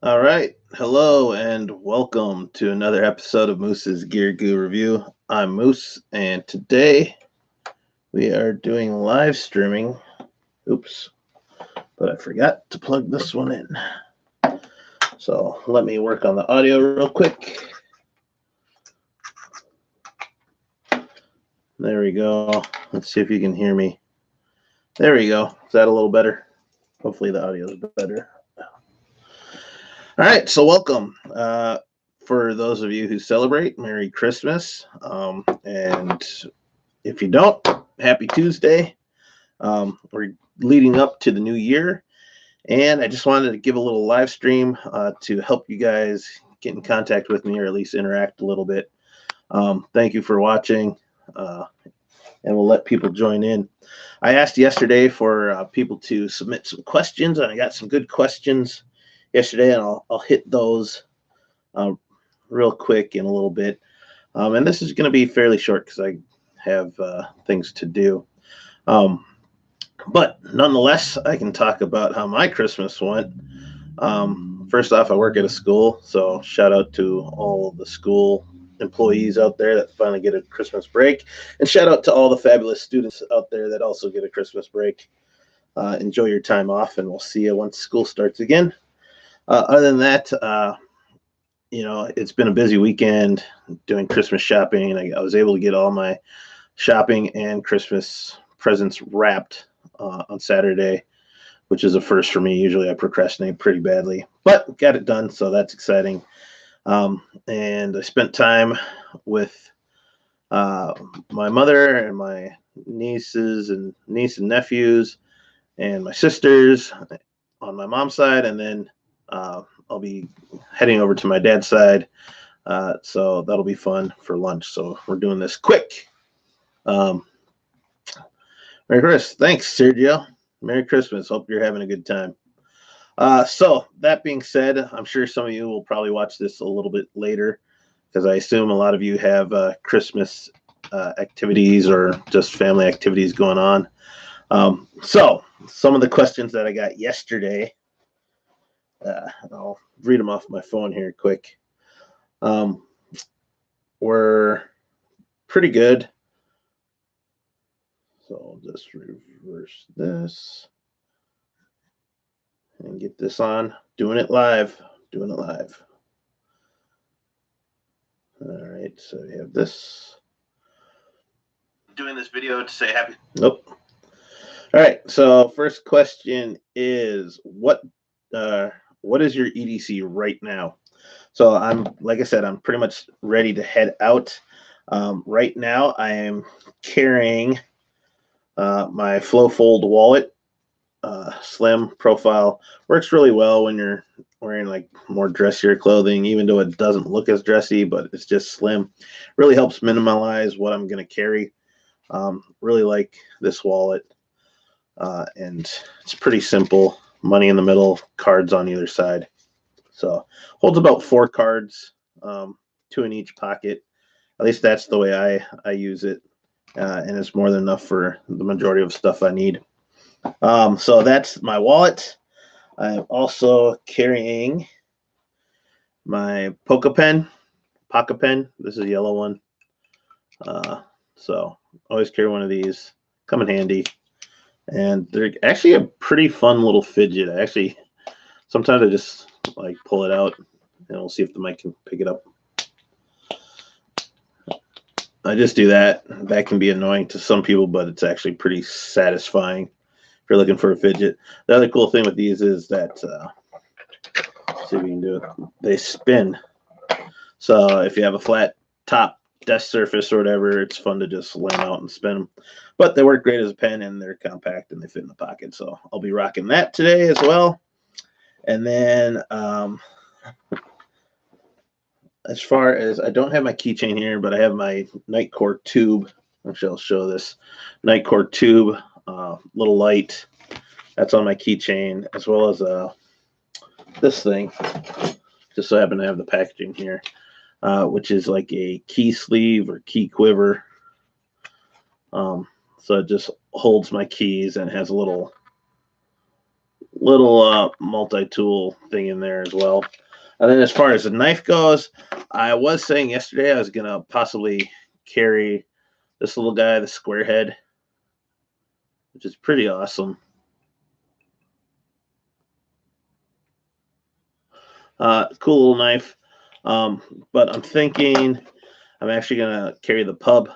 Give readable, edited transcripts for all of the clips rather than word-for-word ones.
All right. Hello and welcome to another episode of Moose's Gear Goo Review. I'm Moose, and today we are doing live streaming. Oops, but I forgot to plug this one in. So let me work on the audio real quick. There we go. Let's see if you can hear me. There we go. Is that a little better? Hopefully the audio is better. All right, so welcome. For those of you who celebrate, Merry Christmas. And if you don't, Happy Tuesday. We're leading up to the new year, and I just wanted to give a little live stream to help you guys get in contact with me or at least interact a little bit. Thank you for watching, and we'll let people join in. I asked yesterday for people to submit some questions, and I got some good questions yesterday, and I'll hit those uh, real quick in a little bit. And this is going to be fairly short because I have things to do. But nonetheless, I can talk about how my Christmas went. First off, I work at a school, so shout out to all the school employees out there that finally get a Christmas break, and shout out to all the fabulous students out there that also get a Christmas break. Enjoy your time off, and we'll see you once school starts again. Other than that, it's been a busy weekend doing Christmas shopping. I was able to get all my shopping and Christmas presents wrapped on Saturday, which is a first for me. Usually I procrastinate pretty badly, but got it done, so that's exciting. And I spent time with uh, my mother and my niece and nephews and my sisters on my mom's side, and then I'll be heading over to my dad's side. So that'll be fun for lunch. So we're doing this quick. Um, Merry Christmas. Thanks, Sergio. Merry Christmas. Hope you're having a good time. So that being said, I'm sure some of you will probably watch this a little bit later because I assume a lot of you have Christmas activities or just family activities going on. So some of the questions that I got yesterday, I'll read them off my phone here quick, were pretty good. So I'll just reverse this and get this on. Doing it live. All right, so we have this. Doing this video to say happy. Nope. All right, so first question is what is your EDC right now? So like I said, I'm pretty much ready to head out. Right now, I am carrying my FlowFold wallet. Slim profile works really well when you're wearing like more dressier clothing, even though it doesn't look as dressy, but it's just slim. Really helps minimize what I'm going to carry. Really like this wallet, and it's pretty simple. Money in the middle, cards on either side. So holds about 4 cards, 2 in each pocket. At least that's the way I use it, and it's more than enough for the majority of stuff I need. So that's my wallet. I'm also carrying my Pocket Pen. This is a yellow one. So always carry one of these. Come in handy. And they're actually a pretty fun little fidget. Sometimes I just like pull it out and we'll see if the mic can pick it up. I just do that. That can be annoying to some people, but it's actually pretty satisfying if you're looking for a fidget. The other cool thing with these is that, see if we can do it, they spin. So if you have a flat top desk surface or whatever, it's fun to just lay them out and spin them. But they work great as a pen, and they're compact and they fit in the pocket. So I'll be rocking that today as well. And then as far as, I don't have my keychain here, but I have my Nitecore tube. Actually, I'll show this Nitecore tube, little light. That's on my keychain, as well as this thing. Just so I happen to have the packaging here, which is like a key sleeve or key quiver. So it just holds my keys and has a little little multi-tool thing in there as well. And then as far as the knife goes, I was saying yesterday I was gonna possibly carry this little guy, the square head, which is pretty awesome. Cool little knife. But I'm thinking I'm actually gonna carry the pub.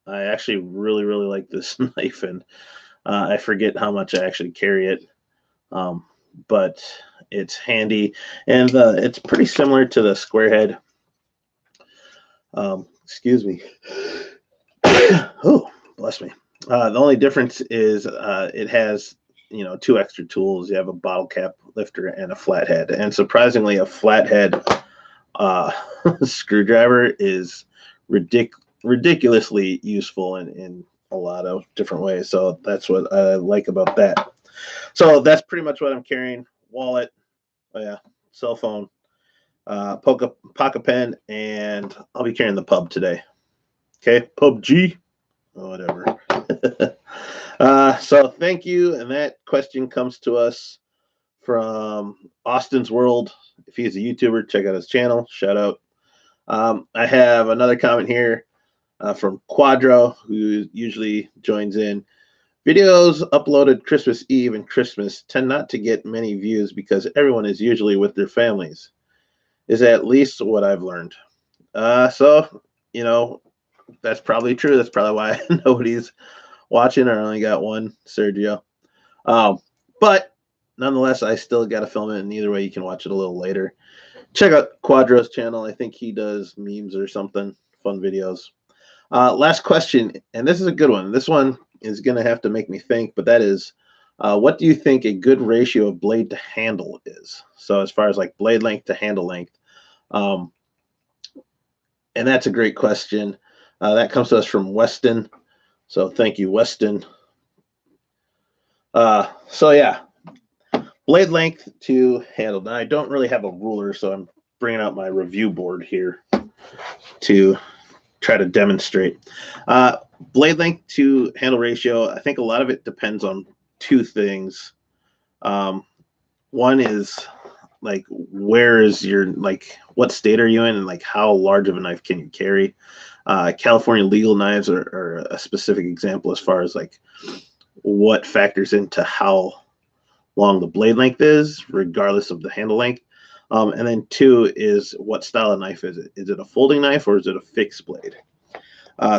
I actually really like this knife, and I forget how much I actually carry it. But it's handy, and it's pretty similar to the square head. Excuse me. Oh, bless me. The only difference is it has, two extra tools. You have a bottle cap lifter and a flathead, and surprisingly, a flathead screwdriver is ridiculously useful in a lot of different ways. So that's what I like about that. So that's pretty much what I'm carrying: wallet, cell phone, pocket pen, and I'll be carrying the pub today. Okay, PUBG, whatever. So thank you, and that question comes to us from Austin's World. If he's a YouTuber, check out his channel. Shout out. I have another comment here from Quadro, who usually joins in. Videos uploaded Christmas Eve and Christmas tend not to get many views because everyone is usually with their families. Is at least what I've learned. So, that's probably true. That's probably why nobody's watching. I only got one, Sergio. But nonetheless, I still got to film it, and either way, you can watch it a little later. Check out Quadro's channel. I think he does memes or something, fun videos. Last question, and this is a good one. This one is going to have to make me think, but that is, what do you think a good ratio of blade to handle is? So as far as like blade length to handle length. And that's a great question. That comes to us from Weston. So thank you, Weston. So yeah, blade length to handle. Now I don't really have a ruler, so I'm bringing out my review board here to try to demonstrate. Blade length to handle ratio, I think a lot of it depends on two things. One is like, where is your, like, what state are you in, and like how large of a knife can you carry? California legal knives are a specific example as far as like what factors into how long the blade length is, regardless of the handle length. And then two is, what style of knife is it? Is it a folding knife or is it a fixed blade?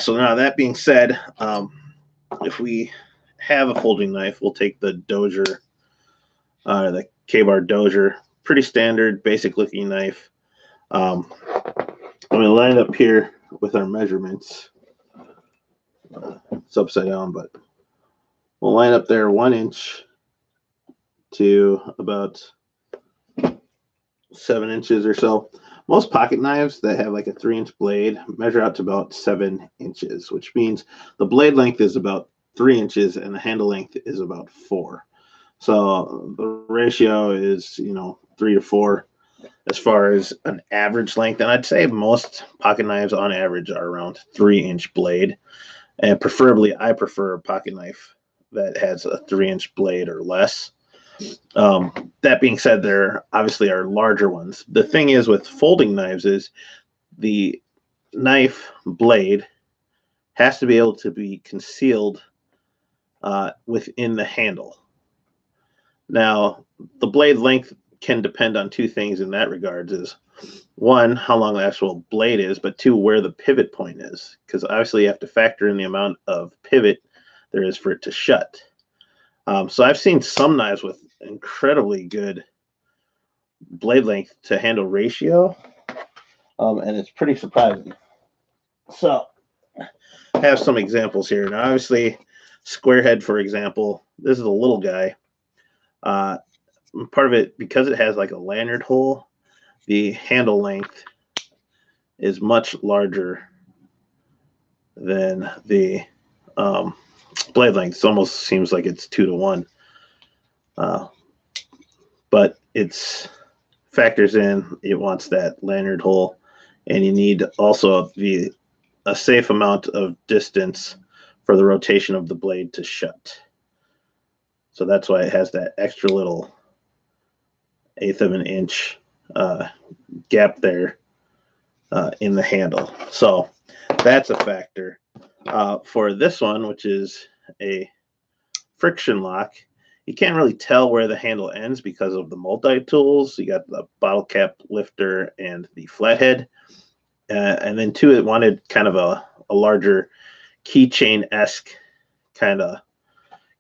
So now that being said, if we have a folding knife, we'll take the Dozier, the Ka-Bar Dozier, pretty standard, basic looking knife. I'm going to line it up here with our measurements. It's upside down, but we'll line up there 1 inch to about 7 inches or so. Most pocket knives that have like a 3-inch blade measure out to about 7 inches, which means the blade length is about 3 inches and the handle length is about 4. So the ratio is, 3 to 4 as far as an average length. And I'd say most pocket knives on average are around 3-inch blade. And preferably, I prefer a pocket knife that has a 3-inch blade or less. That being said, there obviously are larger ones. The thing is with folding knives is the knife blade has to be able to be concealed within the handle. Now, the blade length can depend on two things in that regards: is one, how long the actual blade is, but two, where the pivot point is, because obviously you have to factor in the amount of pivot there is for it to shut. So I've seen some knives with incredibly good blade length to handle ratio, and it's pretty surprising. So I have some examples here. Now, obviously, square head, for example, this is a little guy. Part of it, because it has like a lanyard hole, the handle length is much larger than the blade length. It almost seems like it's 2 to 1. But it's factors in, it wants that lanyard hole, and you need also a safe amount of distance for the rotation of the blade to shut. So that's why it has that extra little 1/8 of an inch gap there in the handle. So that's a factor. For this one, which is a friction lock, you can't really tell where the handle ends because of the multi-tools. You got the bottle cap lifter and the flathead. And then two, it wanted kind of a larger keychain-esque kind of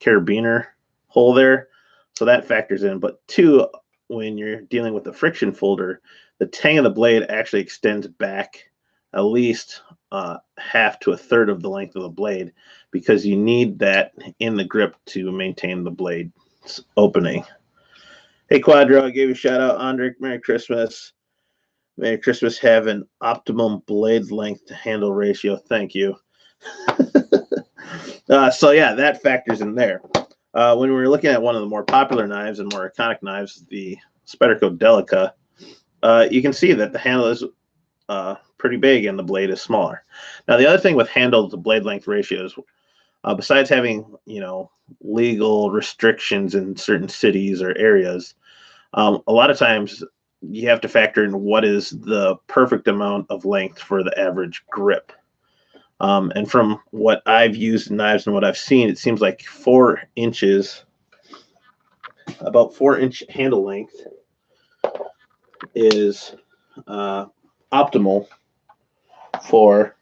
carabiner hole there. So that factors in. But two, when you're dealing with the friction folder, the tang of the blade actually extends back at least half to a third of the length of the blade, because you need that in the grip to maintain the blade opening. Hey Quadro, I gave you a shout out. Andrik, Merry Christmas. Merry Christmas. Have an optimum blade length to handle ratio. Thank you. So yeah, that factors in there. When we're looking at one of the more popular knives and more iconic knives, the Spyderco Delica, you can see that the handle is pretty big and the blade is smaller. Now, the other thing with handle to blade length ratios, besides having, legal restrictions in certain cities or areas, a lot of times you have to factor in what is the perfect amount of length for the average grip. And from what I've used in knives and what I've seen, it seems like 4 inches, about 4-inch handle length is optimal for,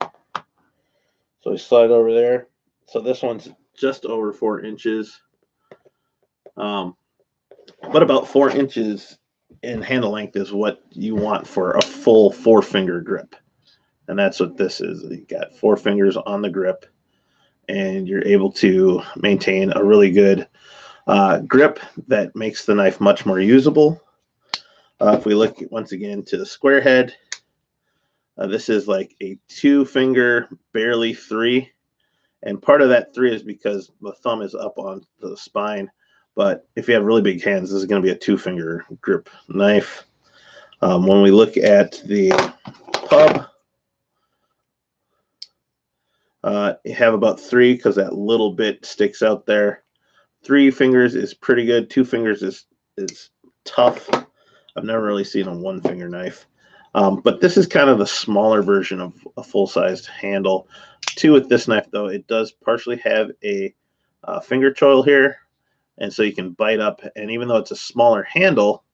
so we slide over there. So this one's just over 4 inches, but about 4 inches in handle length is what you want for a full 4-finger grip. And that's what this is. You got 4 fingers on the grip, and you're able to maintain a really good grip that makes the knife much more usable. If we look once again to the square head, this is like a 2-finger, barely 3. And part of that 3 is because the thumb is up on the spine. But if you have really big hands, this is going to be a 2-finger grip knife. When we look at the pub, you have about 3 because that little bit sticks out there. 3 fingers is pretty good. 2 fingers is tough. I've never really seen a 1-finger knife. But this is kind of the smaller version of a full-sized handle. 2 with this knife, though, it does partially have a finger choil here, and so you can bite up. And even though it's a smaller handle,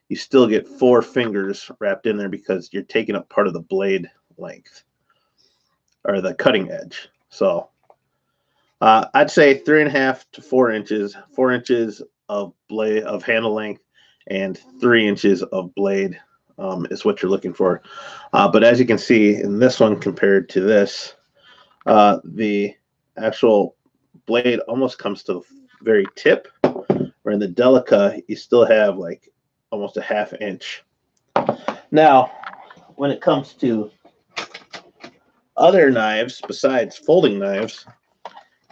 you still get 4 fingers wrapped in there because you're taking up part of the blade length or the cutting edge. So I'd say 3.5 to 4 inches. 4 inches of blade of handle length and 3 inches of blade is what you're looking for. But as you can see in this one compared to this, the actual blade almost comes to the very tip, where in the Delica you still have like almost a 1/2 inch. Now, when it comes to other knives besides folding knives,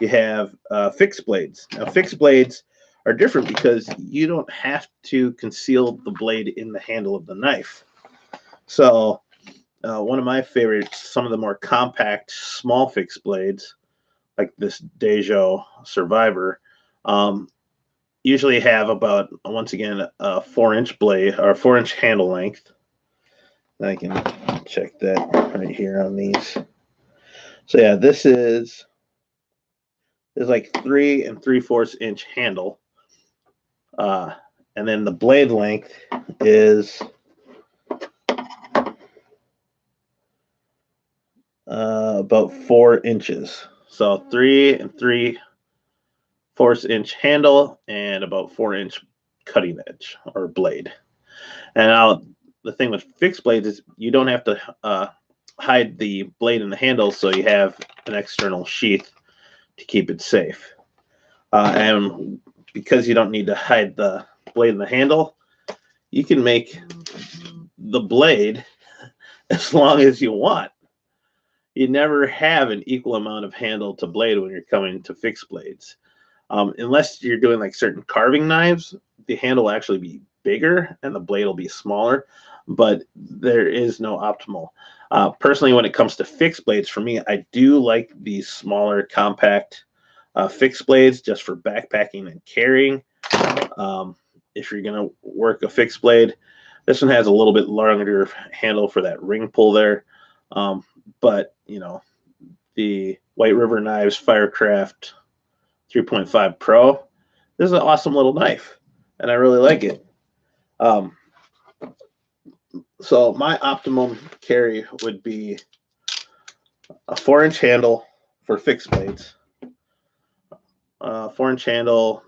you have fixed blades. Now, fixed blades are different because you don't have to conceal the blade in the handle of the knife. So one of my favorites, some of the more compact, small fixed blades, like this Daijo Survivor, usually have about, once again, a 4-inch blade or 4-inch handle length. I can check that right here on these. So yeah, this is like 3 3/4 inch handle, and then the blade length is about 4 inches. So 3 3/4 inch handle and about 4-inch cutting edge or blade. And now the thing with fixed blades is you don't have to hide the blade in the handle, so you have an external sheath to keep it safe. And because you don't need to hide the blade in the handle, you can make the blade as long as you want. You never have an equal amount of handle to blade when you're coming to fixed blades. Unless you're doing like certain carving knives, the handle will actually be bigger and the blade will be smaller, but there is no optimal. Personally, when it comes to fixed blades, for me, I do like these smaller, compact fixed blades just for backpacking and carrying. if you're going to work a fixed blade. This one has a little bit longer handle for that ring pull there. But, you know, the White River Knives Firecraft 3.5 Pro, this is an awesome little knife, and I really like it. So my optimum carry would be a 4-inch handle for fixed blades. 4-inch handle,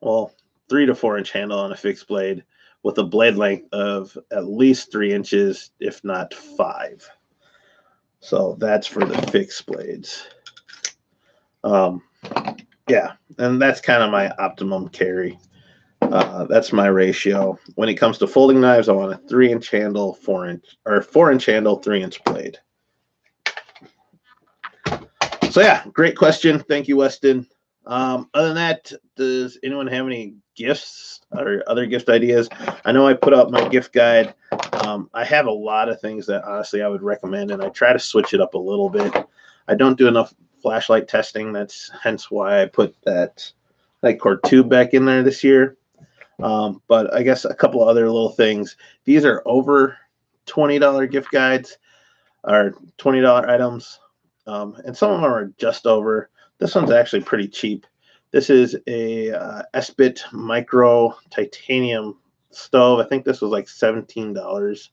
well, 3 to 4 inch handle on a fixed blade with a blade length of at least 3 inches, if not 5. So that's for the fixed blades. Yeah, and that's kind of my optimum carry. That's my ratio. When it comes to folding knives, I want a 3-inch handle, 4-inch handle, 3-inch blade. So yeah, great question. Thank you, Weston. Other than that, does anyone have any gifts or other gift ideas? I know I put up my gift guide. I have a lot of things that honestly I would recommend, and I try to switch it up a little bit. I don't do enough flashlight testing. That's hence why I put that Nitecore tube back in there this year. But I guess a couple of other little things. These are over $20 gift guides or $20 items. And some of them are just over. This one's actually pretty cheap. This is a Esbit Micro Titanium stove. I think this was like $17.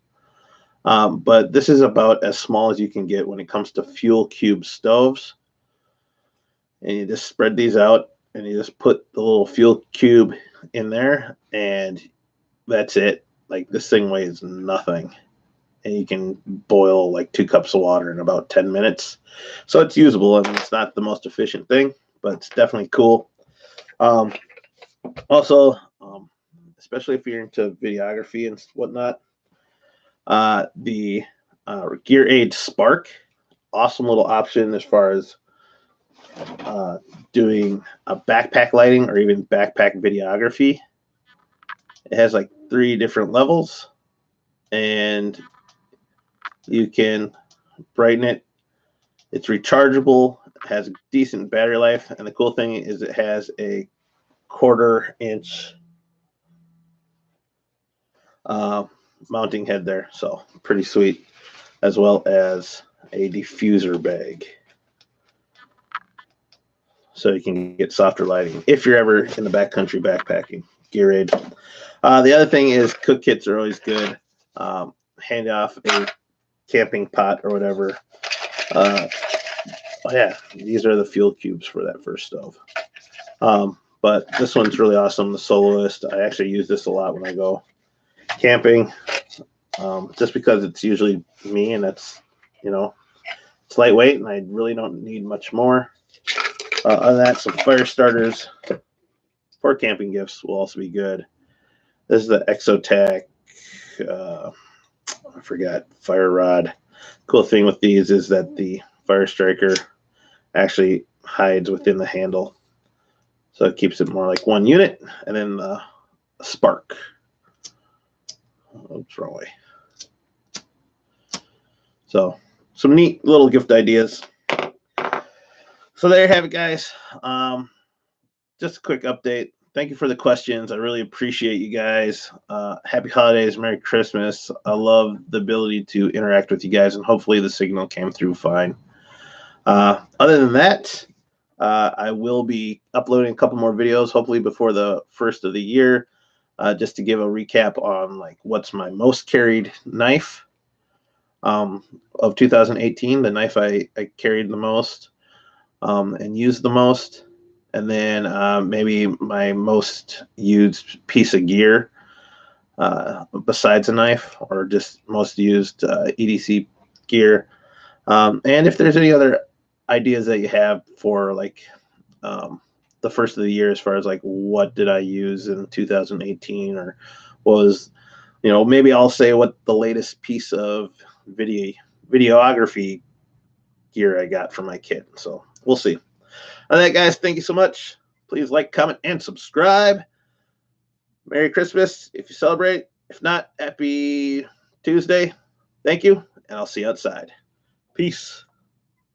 But this is about as small as you can get when it comes to fuel cube stoves. And you just spread these out and you just put the little fuel cube in there and that's it. Like this thing weighs nothing. And you can boil like 2 cups of water in about 10 minutes. So it's usable. I mean, it's not the most efficient thing, but it's definitely cool. Also, especially if you're into videography and whatnot, the GearAid Spark, awesome little option as far as doing a backpack lighting or even backpack videography. It has like 3 different levels, and you can brighten it. It's rechargeable, it has a decent battery life, and the cool thing is it has a 1/4 inch mounting head there, so pretty sweet, as well as a diffuser bag. So you can get softer lighting if you're ever in the backcountry backpacking. GearAid. The other thing is cook kits are always good. Hand off a camping pot or whatever. Oh yeah, these are the fuel cubes for that first stove. But this one's really awesome, the Soloist. I actually use this a lot when I go camping, just because it's usually me and it's, you know, it's lightweight and I really don't need much more. Other than that, some fire starters for camping gifts will also be good. This is the Exotech, I forgot, fire rod. Cool thing with these is that the fire striker actually hides within the handle, so it keeps it more like one unit. And then the spark. Oops, wrong way. So some neat little gift ideas. So there you have it, guys. Just a quick update. Thank you for the questions. I really appreciate you guys. Happy holidays, Merry Christmas. I love the ability to interact with you guys, and hopefully the signal came through fine. Other than that, I will be uploading a couple more videos, hopefully before the first of the year, just to give a recap on like what's my most carried knife of 2018, the knife I carried the most and used the most, and then maybe my most used piece of gear besides a knife, or just most used EDC gear. And if there's any other ideas that you have for like the first of the year, as far as like what did I use in 2018, or was, you know, maybe I'll say what the latest piece of videography gear I got from my kit. So we'll see. All right, guys, thank you so much. Please like, comment, and subscribe. Merry Christmas if you celebrate. If not, happy Tuesday. Thank you, and I'll see you outside. Peace.